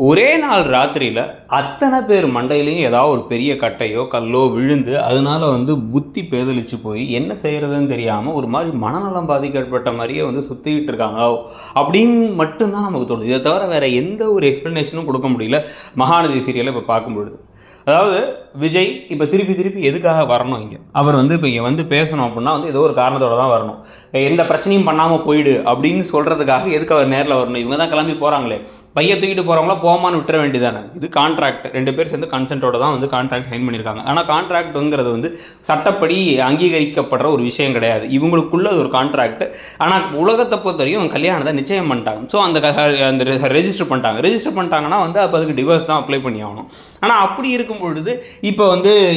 ஒரே நாள் ராத்திரியில் அத்தனை பேர் மண்டையிலையும் ஏதாவது ஒரு பெரிய கட்டையோ கல்லோ விழுந்து அதனால புத்தி பேதலிச்சு போய் என்ன செய்கிறதுன்னு தெரியாமல் ஒரு மாதிரி மனநலம் பாதிக்கப்பட்ட மாதிரியே சுற்றிக்கிட்டு இருக்காங்க அப்படின்னு மட்டும்தான் நமக்கு தோணுது. இதை தவிர வேறு எந்த ஒரு எக்ஸ்ப்ளனேஷனும் கொடுக்க முடியல மகாநதி சீரியலை இப்போ பார்க்கும்பொழுது. அதாவது விஜய் இப்போ திருப்பி எதுக்காக வரணும் இங்கே? அவர் இப்போ இங்கே பேசணும் அப்படின்னா ஏதோ ஒரு காரணத்தோடு தான் வரணும். எந்த பிரச்சனையும் பண்ணாமல் போயிடு அப்படின்னு சொல்கிறதுக்காக எதுக்கு அவர் நேரில் வரணும்? இவங்க தான் கிளம்பி போகிறாங்களே, பையை தூக்கிட்டு போகிறவங்கள போமான்னு விட்டுற வேண்டியதானே. இது கான்ட்ராக்ட், 2 பேர் சேர்ந்து கன்சென்ட்டோட தான் கான்ட்ராக்ட் சைன் பண்ணியிருக்காங்க. ஆனால் கான்ட்ராக்ட்டுங்கிறது சட்டப்படி அங்கீகரிக்கப்படுற ஒரு விஷயம் கிடையாது. இவங்களுக்குள்ள ஒரு கான்ட்ராக்ட். ஆனால் உலகத்தை பொறுத்த வரைக்கும் கல்யாணத்தை நிச்சயம் பண்ணிட்டாங்க. ஸோ அந்த ரெஜிஸ்டர் பண்ணிட்டாங்கன்னா அப்போ அதுக்கு டிவோர்ஸ் தான் அப்ளை பண்ணி ஆகணும். ஆனால் அப்படி இருக்கும் பொழுது இப்போ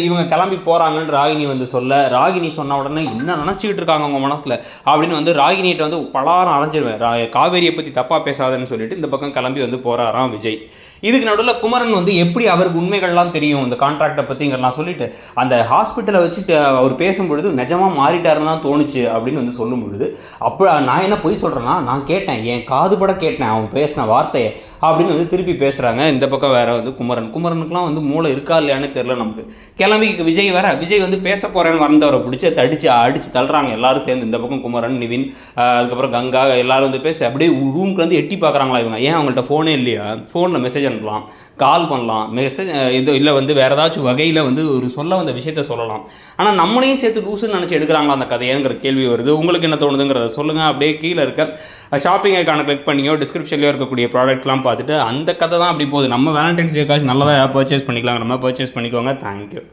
இவங்க கிளம்பி போகிறாங்கன்னு ராகினி சொல்ல, ராகினி சொன்ன உடனே என்ன நினச்சிக்கிட்டு இருக்காங்க அவங்க மனசில் அப்படின்னு ராகினிகிட்ட பலாரம் அரைஞ்சிருவேன், காவேரியை பற்றி தப்பாக பேசாதுன்னு சொல்லிட்டு இந்த பக்கம் கிளம்பி போகிறாராம் விஜய். இதுக்கு நடுவில் குமரன் எப்படி அவருக்கு உண்மைகள்லாம் தெரியும் இந்த கான்ட்ராக்டை பற்றிங்கிறலாம் சொல்லிட்டு அந்த ஹாஸ்பிட்டலை வச்சுட்டு அவர் பேசும்பொழுது நிஜமாக மாறிட்டாருன்னு தான் தோணுச்சு அப்படின்னு சொல்லும் பொழுது, அப்போ நான் என்ன பொய் சொல்கிறேன்னா, நான் கேட்டேன், என் காதுபட கேட்டேன் அவன் பேசின வார்த்தையை அப்படின்னு திருப்பி பேசுகிறாங்க. இந்த பக்கம் வேறு குமரனுக்குலாம் மூளை இருக்கா இல்லையானே தெரில நமக்கு. கிளம்பி விஜய் விஜய் பேச போகிறேன்னு வந்தவரை பிடிச்சி அடித்து தள்ளுறாங்க எல்லாரும் சேர்ந்து. இந்த பக்கம் குமரன், நிவின், அதுக்கப்புறம் கங்கா எல்லாரும் பேசி அப்படியே ரூம்க்கு எட்டி பார்க்குறாங்களா இவங்க. ஏன் அவங்கள்ட்ட ஃபோனே இல்லையா? ஃபோனில் மெசேஜ் அனுப்பலாம், கால் பண்ணலாம், மெசேஜ் இது இல்லை வேறு ஏதாச்சும் வகையில் ஒரு சொல்ல வந்த விஷயத்த சொல்லலாம். ஆனால் நம்மளையும் சேர்த்து லூசுன்னு நினச்சி எடுக்கிறாங்களா அந்த கதையேங்கிற கேள்வி வருது. உங்களுக்கு என்ன தோணுதுங்கிறத சொல்லுங்கள். அப்படியே கீழே இருக்க ஷாப்பிங் ஐக்கானை கிளிக் பண்ணியோ டிஸ்கிரிப்ஷன்லையோ இருக்கக்கூடிய ப்ராடக்ட்லாம் பார்த்துட்டு அந்த கதை தான் அப்படி போகுது. நம்ம வேலண்டைன்ஸ் டேக்காச்சும் நல்லதாக பர்ச்சேஸ் பண்ணிக்கலாம், நம்ம பர்ச்சேஸ் பண்ணிக்கோங்க. தேங்க்யூ.